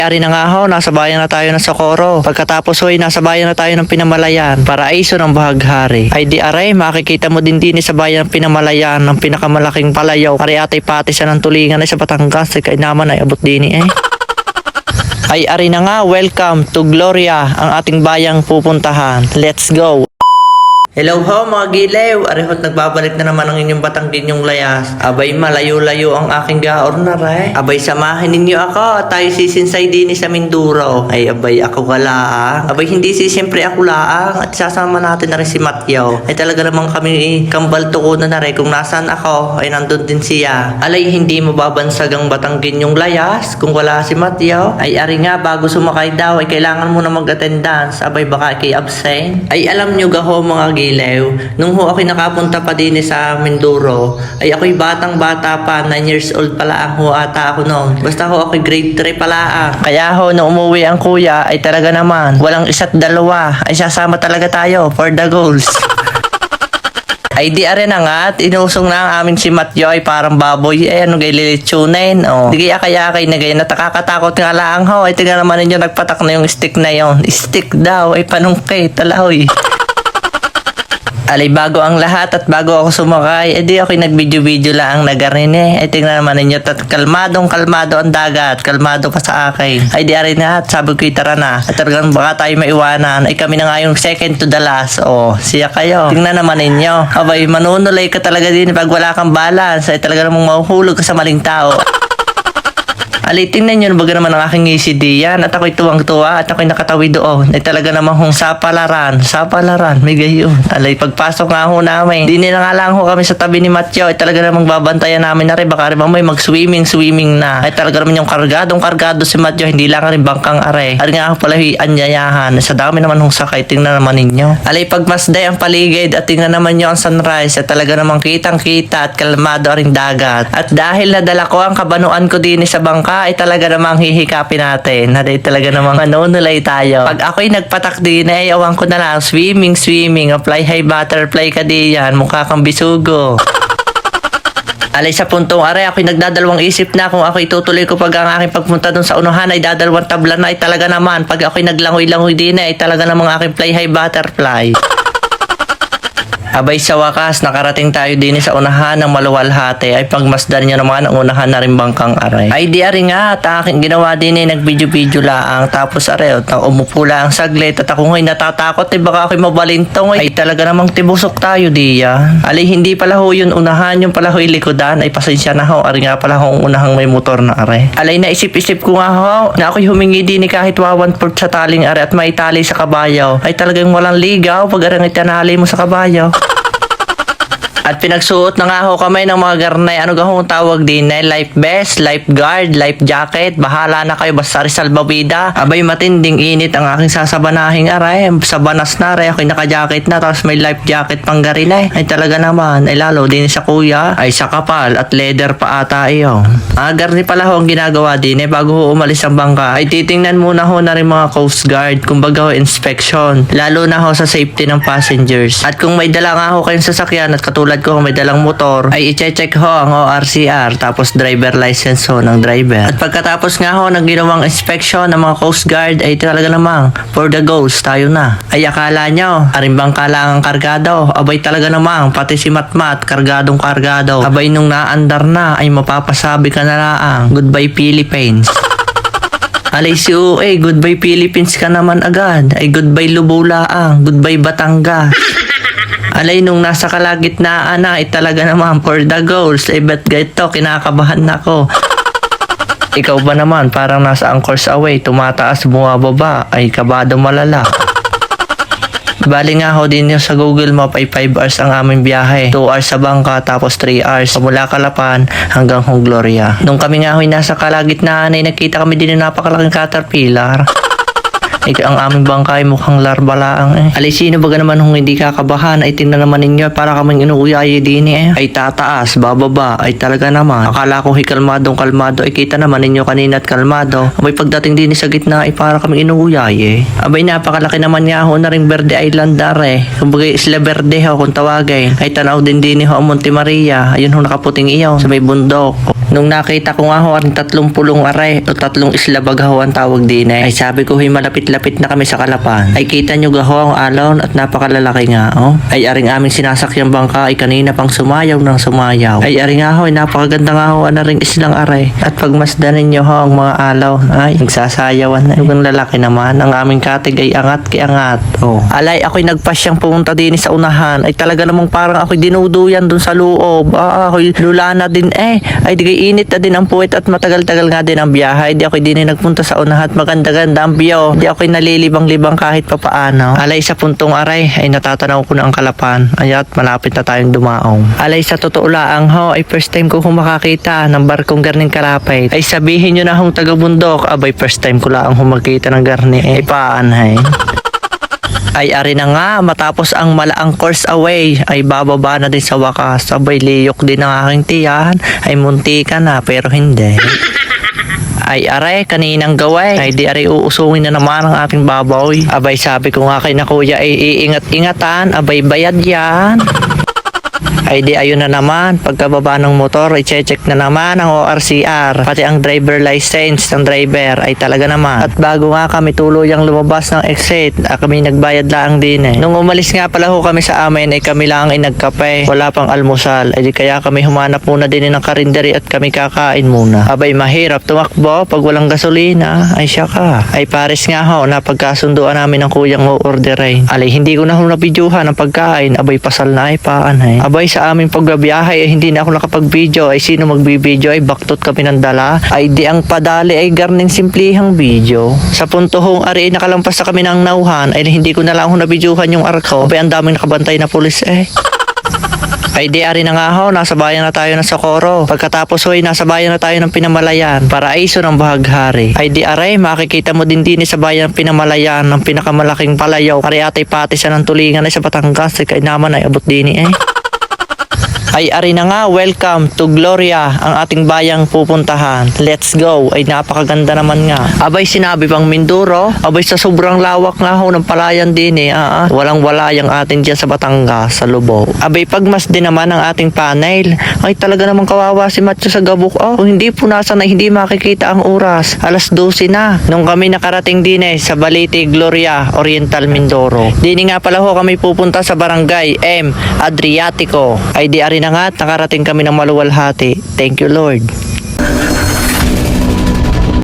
Ari na nga ho, nasa bayan na tayo ng Socorro. Pagkatapos ho'y nasa bayan na tayo ng Pinamalayan, paraiso ng Bahaghari. Ay di aray, makikita mo din sa bayan ng Pinamalayan ng pinakamalaking palayaw. Ari atay pati siya ng tulingan ay sa Batangas, ay kainaman ay abot din eh. Ay ari na nga, welcome to Gloria, ang ating bayang pupuntahan. Let's go! Hello ho mga gilew, arihot nagbabalik na naman ang inyong Batangginyong layas. Abay malayo-layo ang aking gaornar Abay samahin ninyo ako at tayo sisinsay din sa Minduro. Ay abay ako wala Abay hindi siyempre ako laang at sasama natin na rin si Matyaw. Ay talaga namang kami kambal tukunan na rin kung nasaan ako ay nandun din siya. Alay hindi mababansag ang Batangginyong layas kung wala si Matyaw. Ay ari nga bago sumakay daw ay kailangan mo na mag-attendance. Abay baka kay absent. Ay alam nyo gaho mga gilew, nung ho ako'y nakapunta pa din sa Mindoro, ay ako'y batang-bata pa, 9 years old pala ang ho ata ako noon. Basta ho ako'y grade 3 pala Kaya ho, nung umuwi ang kuya, ay talaga naman, walang isa't dalawa, ay sasama talaga tayo for the goals. Ay di are na nga at inusong na ang aming si Matyo ay parang baboy ano gay lilitsunin di kaya na gay nakakatakot nga lang ho ay tingnan naman ninyo nagpatak na yung stick na yon stick daw ay panungkit talahoy. Alay bago ang lahat at bago ako sumakay, edi ako'y nag-video-video lang nagarin Ay tingnan naman ninyo, kalmado ang dagat, kalmado pa sa akin. Ay di arin na at sabi ko tara na. At talagang baka tayo maiwanan, ay kami na nga yung second to the last. Siya kayo. Tingnan naman ninyo. Abay, manunulay ka talaga din pag wala kang balance. Ay talaga namang mahuhulog ka sa maling tao. Alay, tingnan nyo baga naman ang aking ECD yan at ako'y tuwang-tuwa at ako'y nakatawi doon. Ay talaga namang sapalaran, may gayon. Alay, pagpasok nga ho namin, di nila nga lang ho kami sa tabi ni Matyo. Ay talaga namang babantayan namin na rin, baka rin may mag-swimming na. Ay talaga naman yung kargado si Matyo, hindi lang rin bangkang are. Ari nga ho pala anyayahan, sa dami naman hong sakay, tingnan naman ninyo. Alay, pagmasday ang paligid at tingnan naman nyo ang sunrise, at talaga namang kitang-kita at kalmado ring dagat. At dahil nadala ko ang kabanuan ko din sa bangka, ay talaga namang hihikapin natin. Ay talaga namang manunulay tayo. Pag ako'y nagpatak din, ay awan ko na lang, swimming, apply high butterfly ka diyan, mukha kang bisugo. Alay sa puntong are, ako'y nagdadalawang isip na kung ako'y tutuloy ko pag ang aking pagpunta dun sa unahan ay dadalawang tabla na ay talaga naman. Pag ako'y naglangoy-langoy din ay talaga namang aking fly high butterfly. Abay sa wakas, nakarating tayo din sa unahan ng Maluwalhati ay pagmasdan nyo naman ang unahan na rin bangkang aray. Ay di ari nga at aking ginawa din nag-video laang tapos aray umupo lang saglit at ako ngayon natatakot baka ako'y mabalintong ay talaga namang tibusok tayo diya. Alay hindi pala ho yun unahan, yung pala ho likodan ay pasensya na ho, ari nga pala ho unahang may motor na aray. Alay na isip-isip ko nga ho na ako'y humingi din kahit 1/4 sa taling aray at may tali sa kabayaw ay talagang walang ligaw pag arang itanali mo sa kabayaw. At pinagsuot na nga ho kami ng mga garnay. Ano gahong tawag din life vest, lifeguard, life jacket. Bahala na kayo basta salbabida. Abay matinding init ang aking sasabanahing aray. Sa banas na aray ako'y naka-jacket na tapos may life jacket pang garinay. Ay talaga naman. Ay lalo din sa kuya. Ay sa kapal at leather pa ata iyo. Garni pala ho ang ginagawa din bago ho umalis ang bangka. Ay titingnan muna ho na rin mga coast guard. Kumbaga ho inspection. Lalo na ho sa safety ng passengers. At kung may dala nga ho kayong sasakyan at katulad ko kung may dalang motor ay i-check ho ang ORCR tapos driver license ho ng driver. At pagkatapos nga ho ng ginawang inspection ng mga coast guard ay talaga namang for the goals tayo na. Ay akala nyo arimbang kalangang kargado, abay talaga namang pati si Matmat kargadong kargado. Abay nung naandar na ay mapapasabi ka na laang goodbye Philippines. Alay si UA, goodbye Philippines ka naman agad. Ay goodbye Lubulaang, goodbye Batangas. Alay nung nasa kalagitnaan na ay talaga naman for the goals. Ay ba't ganito, kinakabahan na ako. Ikaw ba naman parang nasa Anchor's Away, tumataas bumababa, ay kabado malala. Bali nga ho din sa Google Map ay 5 hours ang aming biyahe. 2 hours sa bangka tapos 3 hours mula Calapan hanggang Gloria. Nung kami nga ho nasa kalagitnaan ay nakita kami din ng napakalaking caterpillar. Ang aming bangkay mukhang larba lang Alay sino baga naman kung hindi kakabahan ay tingnan naman ninyo para kaming inuuyaye din Ay tataas, bababa, ay talaga naman. Akala ko kalmado ay kita naman ninyo kanina at kalmado. Abay pagdating din sa gitna ay para kaming inuuyaye. Abay napakalaki naman nga ho na ring Verde Island dare. Kumbaga Isla Verde ho kung tawagin. Ay tanaw din ho ang Monte Maria. Ayun ho nakaputing iyaw sa may bundok. Nung nakita ko nga ho ang 30 aray o 3 isla bagaho ang tawag din ay sabi ko malapit-lapit na kami sa Kalapan. Ay kita nyo gaho ang alon at napakalalaki nga oh. Ay aring aming sinasakyang bangka ay kanina pang sumayaw ng sumayaw. Ay aring nga ho ay napakaganda nga ho na ring islang aray. At pagmasdanin nyo ho ang mga alaw ay nagsasayawan na. Yung lalaki naman ang aming katig ay angat kiangat oh. Alay ako'y nagpasyang pumunta din sa unahan ay talaga namang parang ako'y dinuduyan dun sa loob. Ako'y lulana din ay di init na din ang puwet at matagal-tagal nga din ang biyahe. Di ako'y din nagpunta sa unahan at maganda-ganda ang view. Di ako'y nalilibang-libang kahit papaano. Alay sa puntong aray ay natatanaw ko na ang Kalapan. Ayat malapit na tayong dumaong. Alay sa totoo laang ho ay first time ko makakita ng barkong garning kalapit. Ay sabihin nyo na hong taga-bundok. Abay first time ko lang makita ng garni. Ay paanhay. Ay ari na nga matapos ang malaang course away ay bababa na din sa wakas. Abay liyok din ang aking tiyan ay munti ka na pero hindi. Ay aray kaninang gaway ay di aray uusungin na naman ang ating baboy. Abay sabi ko nga kay na kuya ay iingat-ingatan abay bayad yan. Ay di ayun na naman pagkababa ng motor ay check na naman ang ORCR pati ang driver license ng driver ay talaga naman. At bago nga kami tuluyang lumabas ng exit kami nagbayad lang din Nung umalis nga pala ho kami sa amin ay kami lang ay nagkape wala pang almusal ay di kaya kami humanap muna din ng karinderi at kami kakain muna. Abay mahirap tumakbo pag walang gasolina ay siya ka. Ay pares nga ho napagkasunduan namin ng kuyang o-orderin. Alay hindi ko na ho nabidyuhan ang pagkain abay pasal na ay paanay. Abay sa aming pagbabiyahe ay hindi na ako nakapag-video ay sino magbibideo ay baktot kami ng dala ay di ang padali ay garning simplihang video. Sa puntohong ari nakalampas na kami ng nauhan ay hindi ko na lang nabidyuhan yung arko ay ang daming nakabantay na pulis Ay di ari na nga ho, nasa bayan na tayo ng Socorro. Pagkatapos hoy, nasa bayan na tayo ng Pinamalayan, paraiso ng bahaghari. Ay di aray, makikita mo din sa bayan ng Pinamalayan, ng pinakamalaking palayaw. Ari atay pati sa ng tulingan ay sa Batangas, ay kainaman ay abot din Ay ari na nga, welcome to Gloria, ang ating bayang pupuntahan. Let's go. Ay napakaganda naman nga. Abay sinabi pang Mindoro, abay sa sobrang lawak nga ho ng palayan din Walang wala yung atin dyan sa Batangas, sa Lubao. Abay pagmas din naman ang ating panel. Ay talaga namang kawawa si Matyo sa gabok. Kung hindi punasan na hindi makikita ang oras. 12:00 na. Nung kami nakarating din sa Balite, Gloria, Oriental, Mindoro. Dini nga pala ho kami pupunta sa Barangay M. Adriatico. Ay di ari na nga, nakarating kami ng maluwalhati. Thank you Lord.